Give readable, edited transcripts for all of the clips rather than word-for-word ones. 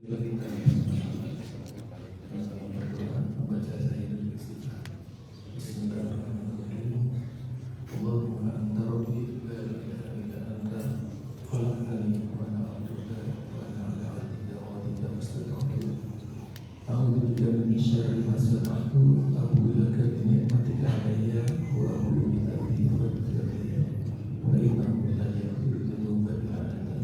Kita berdoa membaca zahirul istighfar. Bismillahirrahmanirrahim. Allahumma anta rabbi la ilaha illa anta khalaqtani wa ana abduka wa ana ala ahdika wa wa'dika mastaqim. A'udzu bika min syarri ma sana'tu abu'u laka bi ni'matika 'alayya wa abu'u bi dhanbi faghfir li wa innahu la yaghfiru dzunuba illa anta.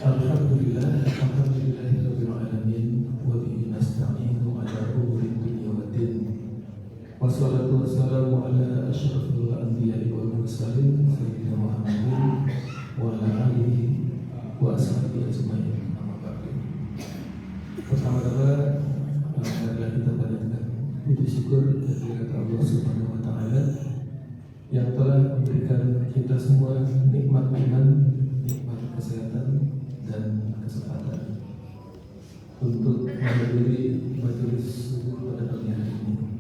Alhamdulillahirabbil alamin wa bihi nasta'inu ala umuri dunya waddin. Wassalatu wassalamu ala asyrafil anbiya'i wal mursalin sayyidina Muhammadin wa ala alihi wa ashabihi ajmain. Amma ba'du. Pertama-tama adalah kita panjatkan puji syukur kehadirat Allah Subhanahu wa taala yang telah memberikan kita semua nikmat iman, nikmat kesehatan dan kesempatan untuk menghadiri majelis subuh pada pagi hari ini.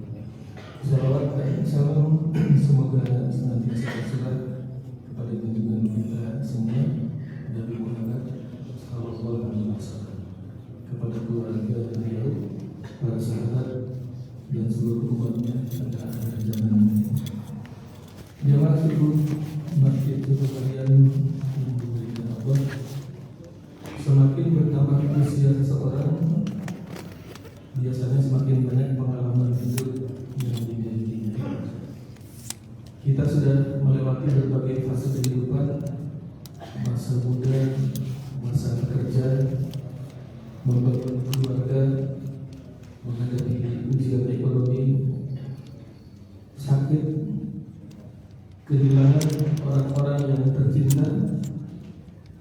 Salawat dan salam semoga senantiasa tercurah kepada junjungan kita semua Nabi Muhammad sallallahu alaihi wasallam, kepada keluarga beliau, para sahabat dan seluruh umatnya pada akhir zaman. Jamaah subuh masjid subuh kalian yang diberikan Allah, semakin bertambah usia seseorang, biasanya semakin banyak pengalaman hidup yang dimilikinya. Kita sudah melewati berbagai fase kehidupan, masa muda, masa bekerja, membangun keluarga, menghadapi ujian ekonomi, sakit, kehilangan orang-orang yang tercinta,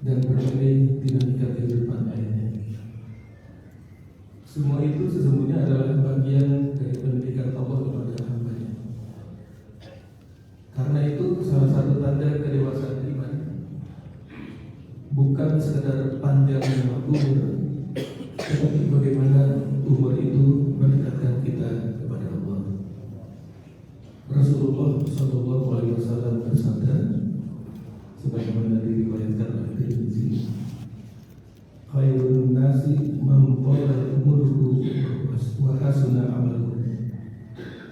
dan berbagai dinamika kehidupan lainnya. Semua itu sesungguhnya adalah bagian dari pendidikan Allah kepada hamba-Nya. Karena itu salah satu tanda kedewasaan iman bukan sekedar panjangnya umur, tetapi bagaimana umur itu mendekatkan kita kepada Allah. Rasulullah Shallallahu Alaihi Wasallam bersabda, sebagaimana diriwayatkan oleh Tirmidzi, khairun nasi man qala umruhu wa hasuna amaluhu.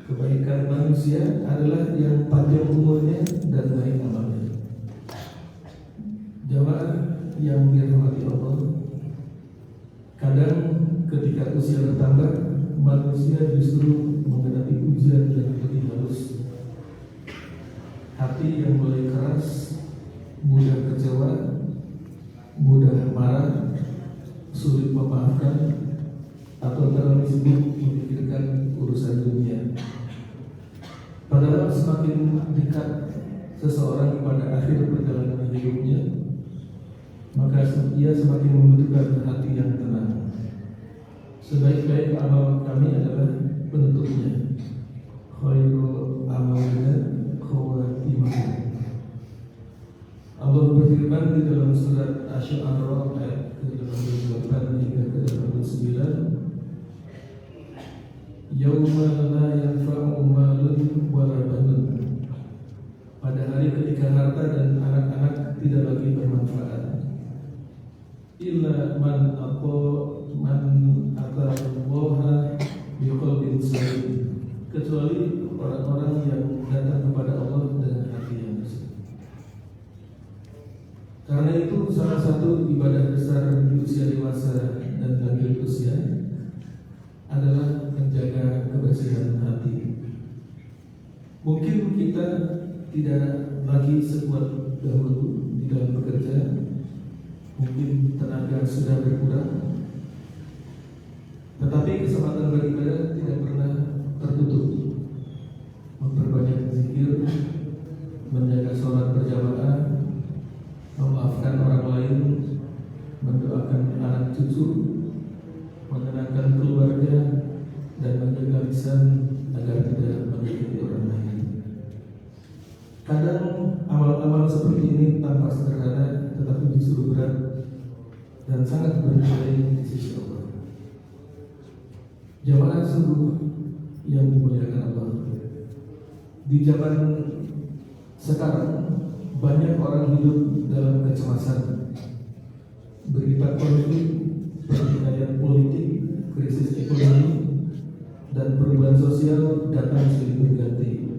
Kebaikan manusia adalah yang panjang umurnya dan baik amalnya. Jamaah yang dirahmati Allah, kadang ketika usia bertambah, manusia justru menghadapi ujian yang lebih halus. Hati yang mulai keras, mudah kecewa, mudah marah, sulit memaafkan, atau terlalu sibuk memikirkan urusan dunia. Padahal semakin dekat seseorang pada akhir perjalanan hidupnya, maka ia semakin membutuhkan hati yang tenang. Sebaik-baik amal kami adalah penutupnya. Khairul amalina khawatimahu. Allah berfirman di dalam surat Asy-Syu'ara ayat ke-88 hingga ke-89, Yauma la yanfa'u malun wala banun. Pada hari ketika harta dan anak-anak tidak lagi bermanfaat, illa man atallaha biqalbin salim, kecuali orang-orang yang datang kepada Allah dengan hati yang bersih. Karena itu salah satu ibadah besar di usia dewasa dan lanjut usia adalah menjaga kebersihan hati. Mungkin kita tidak lagi sekuat dahulu di dalam bekerja, mungkin tenaga sudah berkurang, tetapi kesempatan beribadah tidak pernah tertutup. Memperbanyak zikir, menjaga sholat berjamaah, memaafkan orang lain, mendoakan anak cucu, menenangkan keluarga, dan menjaga lisan agar tidak menyakiti orang lain. Kadang amal-amal seperti ini tampak sederhana, tetapi justru berat dan sangat bernilai di sisi Allah. Jamaah subuh yang dimuliakan Allah, di zaman sekarang banyak orang hidup dalam kecemasan, berita konflik, krisis ekonomi, dan perubahan sosial datang silih berganti.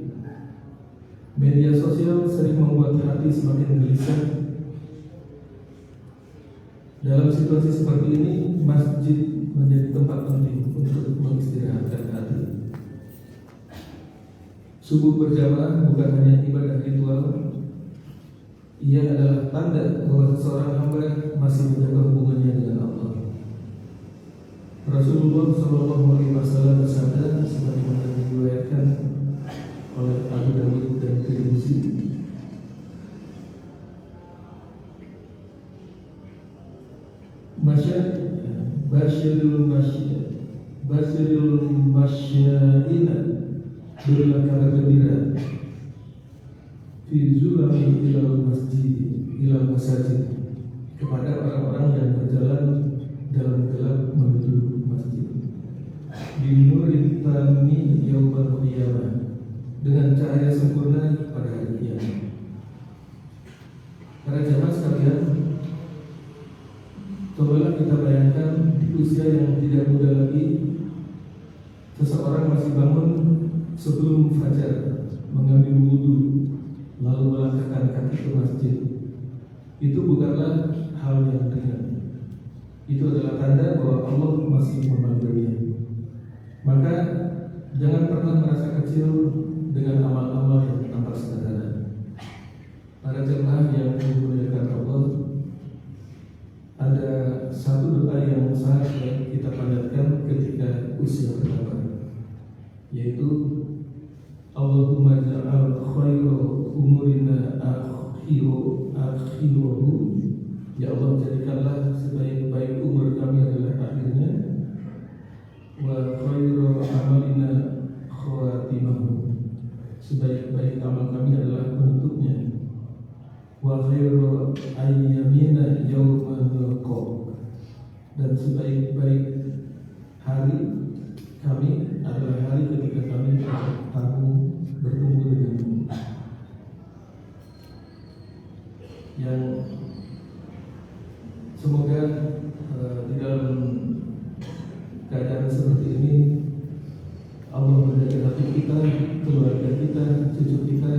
Media sosial sering membuat hati semakin gelisah. Dalam situasi seperti ini, masjid menjadi tempat penting untuk mengistirahatkan hati. Subuh berjamaah bukan hanya ibadah ritual, ia adalah tanda bahwa seorang hamba masih menjaga hubungannya dengan Allah. Rasulullah SAW bersabda sebagaimana diriwayatkan oleh Abu Dawud dan Tirmidzi, Basyirul masyaina, berilah kabar gembira fi zulami ilal masajid, kepada orang-orang yang berjalan dalam gelap menuju masjid. Binurin tammi yaumal qiyamah, dengan cahaya sempurna pada hari kiamat. Para jamaah sekalian, cobalah kita bayangkan di usia yang tidak muda lagi, seseorang masih bangun sebelum fajar, mengambil wudhu, lalu melangkahkan kaki ke masjid. Itu bukanlah hal yang ringan. Itu adalah tanda bahwa Allah masih memanggilnya. Maka jangan pernah merasa kecil dengan amal-amal yang tampak sederhana. Para jemaah yang dimuliakan Allah, ada satu doa yang sangat kita panjatkan ketika usia bertambah, yaitu Allahumma ja'al khairu umurina akhiruhu, ya Allah, jadikanlah sebaik-baik umur kami adalah akhirnya, wa khairu amalina khawatimahu, sebaik-baik amal kami adalah penutupnya, wa khairu ayyamina yawma nalqa, dan sebaik-baik hari kami adalah hari ketika kami bertemu denganmu. Yang semoga di dalam keadaan seperti ini Allah menjaga hati kita, keluarga kita, cucu kita,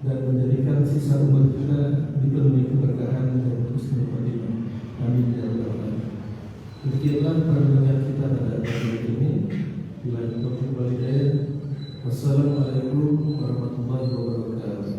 dan menjadikan sisa umur kita dipenuhi keberkahan dan husnul khotimah. Amin ya rabbal alamin. Demikianlah perenungan kita pada hari ini. Bila taufiq wal hidayah. Wassalamualaikum warahmatullahi wabarakatuh.